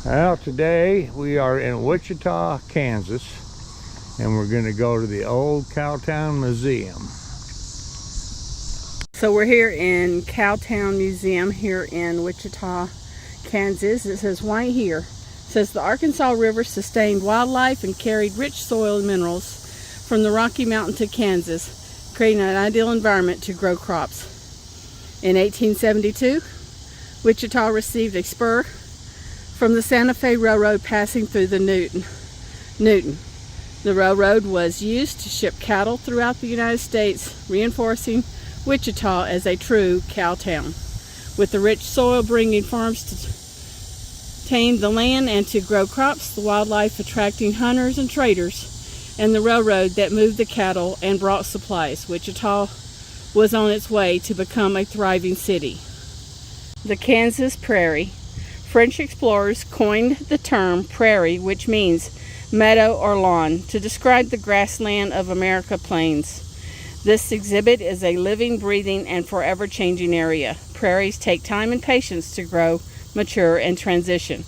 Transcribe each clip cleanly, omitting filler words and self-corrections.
Well, today we are in Wichita, Kansas, and we're going to go to the old Cowtown Museum. So we're here in Cowtown Museum here in Wichita, Kansas. It says, "Why here?" It says the Arkansas River sustained wildlife and carried rich soil and minerals from the Rocky Mountain to Kansas, creating an ideal environment to grow crops. In 1872, Wichita received a spur from the Santa Fe Railroad passing through the Newton. The railroad was used to ship cattle throughout the United States, reinforcing Wichita as a true cow town, with the rich soil bringing farms to tame the land and to grow crops, the wildlife attracting hunters and traders, and the railroad that moved the cattle and brought supplies. Wichita was on its way to become a thriving city. The Kansas Prairie. French explorers coined the term prairie, which means meadow or lawn, to describe the grassland of American plains. This exhibit is a living, breathing, and forever changing area. Prairies take time and patience to grow, mature, and transition.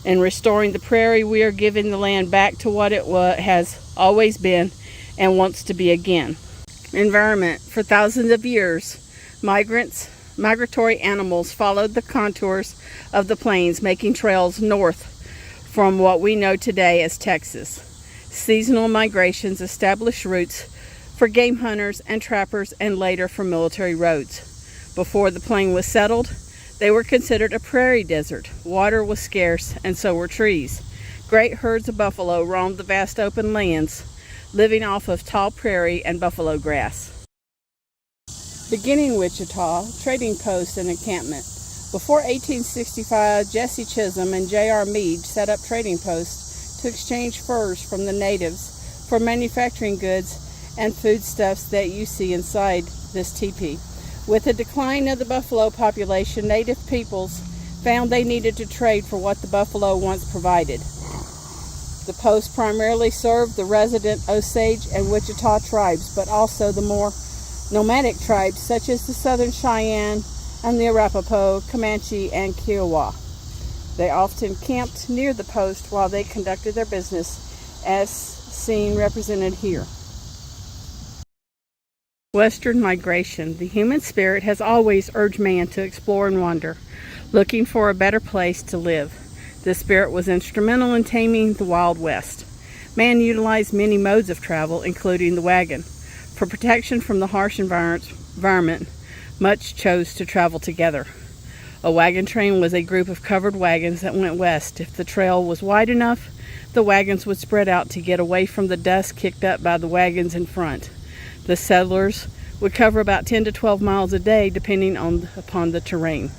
In restoring the prairie, we are giving the land back to what it has always been and wants to be again. Environment. For thousands of years, migratory animals followed the contours of the plains, making trails north from what we know today as Texas. Seasonal migrations established routes for game hunters and trappers, and later for military roads. Before the plain was settled, they were considered a prairie desert. Water was scarce, and so were trees. Great herds of buffalo roamed the vast open lands, living off of tall prairie and buffalo grass. Beginning Wichita, trading post and encampment. Before 1865, Jesse Chisholm and J.R. Meade set up trading posts to exchange furs from the natives for manufacturing goods and foodstuffs that you see inside this teepee. With the decline of the buffalo population, native peoples found they needed to trade for what the buffalo once provided. The post primarily served the resident Osage and Wichita tribes, but also the more nomadic tribes such as the Southern Cheyenne and the Arapaho, Comanche, and Kiowa. They often camped near the post while they conducted their business, as seen represented here. Western migration. The human spirit has always urged man to explore and wander, looking for a better place to live. This spirit was instrumental in taming the Wild West. Man utilized many modes of travel, including the wagon. For protection from the harsh environment, much chose to travel together. A wagon train was a group of covered wagons that went west. If the trail was wide enough, the wagons would spread out to get away from the dust kicked up by the wagons in front. The settlers would cover about 10 to 12 miles a day, depending upon the terrain.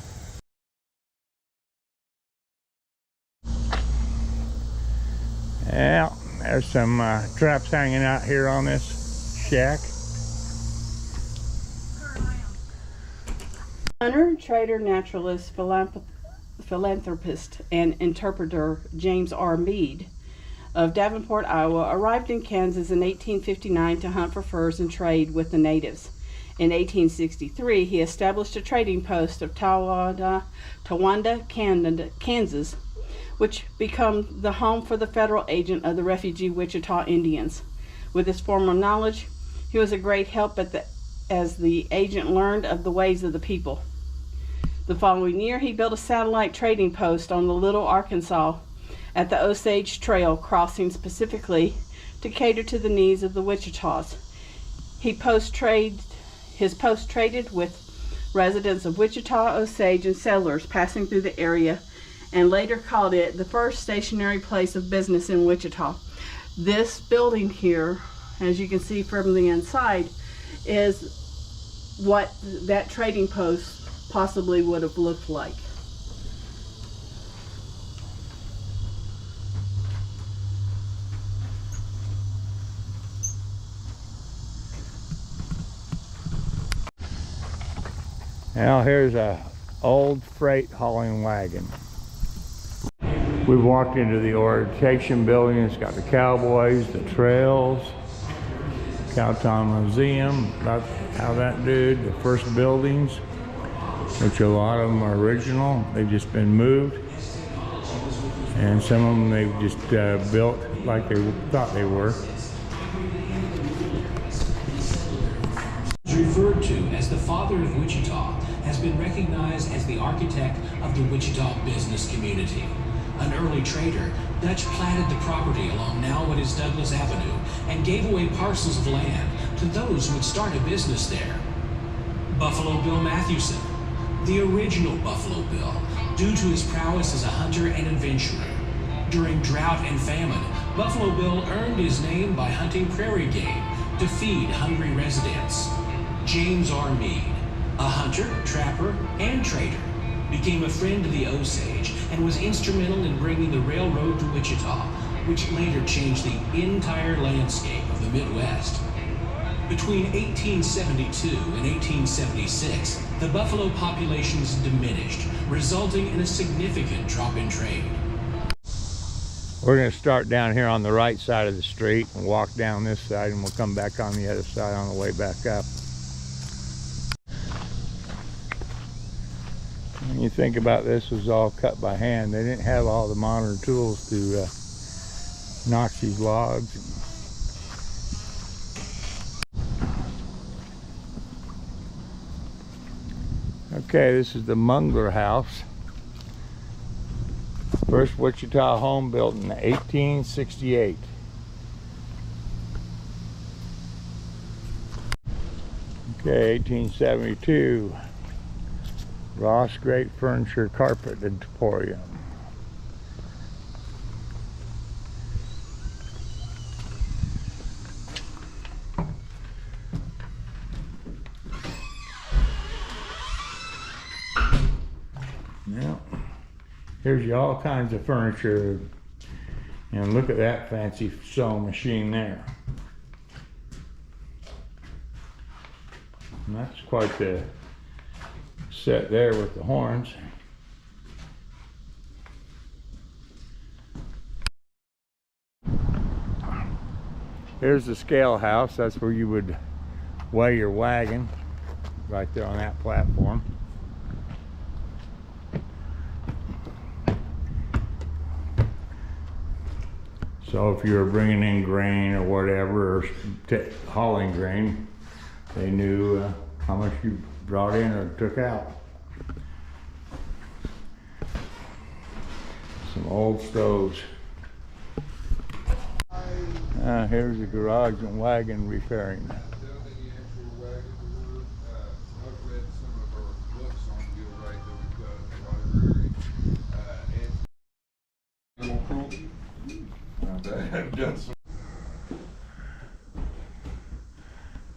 Yeah, there's some traps hanging out here on this shack. Hunter, trader, naturalist, philanthropist, and interpreter James R. Meade of Davenport, Iowa, arrived in Kansas in 1859 to hunt for furs and trade with the natives. In 1863, he established a trading post of Towanda, Kansas, which became the home for the federal agent of the refugee Wichita Indians. With his former knowledge, he was a great help as the agent learned of the ways of the people. The following year, he built a satellite trading post on the Little Arkansas at the Osage Trail crossing, specifically to cater to the needs of the Wichitas. His post traded with residents of Wichita, Osage, and settlers passing through the area, and later called it the first stationary place of business in Wichita. This building here, as you can see from the inside, is what that trading post possibly would have looked like. Now here's a old freight hauling wagon. We've walked into the orientation building. It's got the cowboys, the trails, Cowtown Museum, about how that did, the first buildings, which a lot of them are original. They've just been moved. And some of them they've just built like they thought they were. Referred to as the father of Wichita, has been recognized as the architect of the Wichita business community. An early trader, Dutch platted the property along now what is Douglas Avenue and gave away parcels of land to those who would start a business there. Buffalo Bill Mathewson, the original Buffalo Bill, due to his prowess as a hunter and adventurer. During drought and famine, Buffalo Bill earned his name by hunting prairie game to feed hungry residents. James R. Meade, a hunter, trapper, and trader, became a friend to the Osage and was instrumental in bringing the railroad to Wichita, which later changed the entire landscape of the Midwest. Between 1872 and 1876, the buffalo populations diminished, resulting in a significant drop in trade. We're going to start down here on the right side of the street and walk down this side, and we'll come back on the other side on the way back up. When you think about this, it was all cut by hand. They didn't have all the modern tools to notch these logs. Okay, this is the Mungler House. First Wichita home built in 1868. Okay, 1872. Ross Great Furniture Carpet Emporium. Now, here's you all kinds of furniture, and look at that fancy sewing machine there. And that's quite the set there with the horns. Here's the scale house. That's where you would weigh your wagon, right there on that platform. So if you were bringing in grain or whatever, or hauling grain, they knew how much you brought in or took out. Some old stoves. Here's the garage and wagon repairing.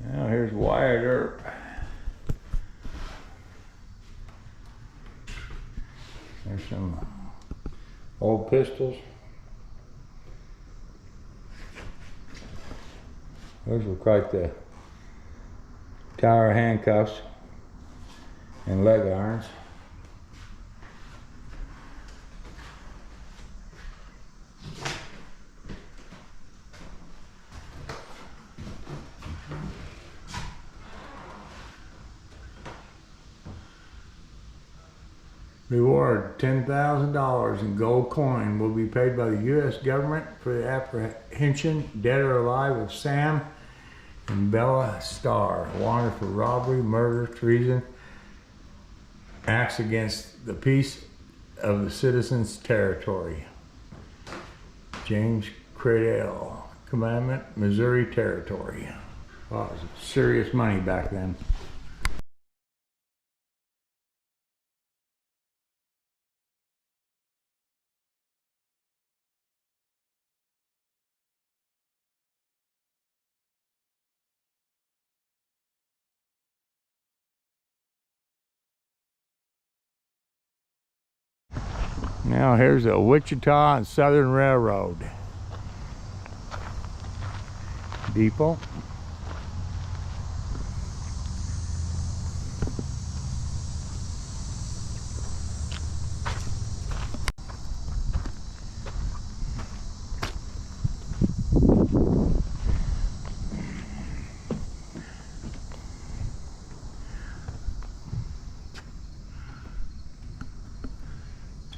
Now here's Wyatt Earp. There's some old pistols. Those were quite the tower handcuffs and leg irons. Reward $10,000 in gold coin will be paid by the U.S. government for the apprehension, dead or alive, of Sam and Bella Starr, wanted for robbery, murder, treason, acts against the peace of the citizens' territory. James Cradell, Commandment, Missouri Territory. Wow, it was serious money back then. Now here's the Wichita and Southern Railroad depot.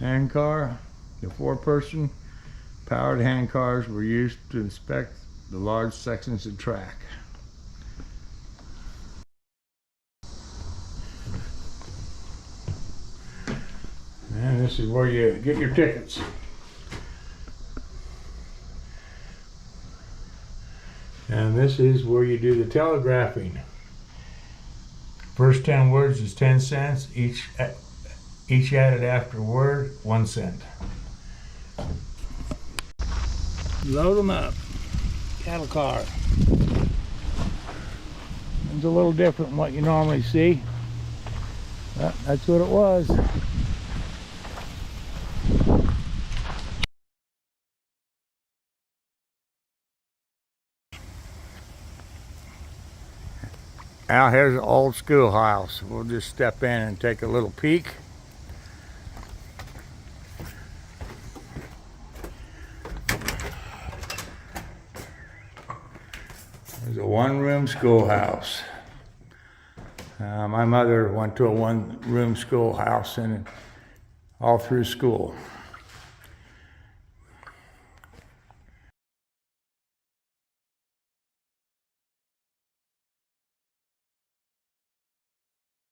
Hand car. The 4-person powered hand cars were used to inspect the large sections of track. And this is where you get your tickets. And this is where you do the telegraphing. First 10 words is 10 cents. Each added after word, 1 cent. Load them up. Cattle car. It's a little different from what you normally see. But that's what it was. Now here's an old schoolhouse. We'll just step in and take a little peek. There's a 1-room schoolhouse. My mother went to a 1-room schoolhouse and all through school.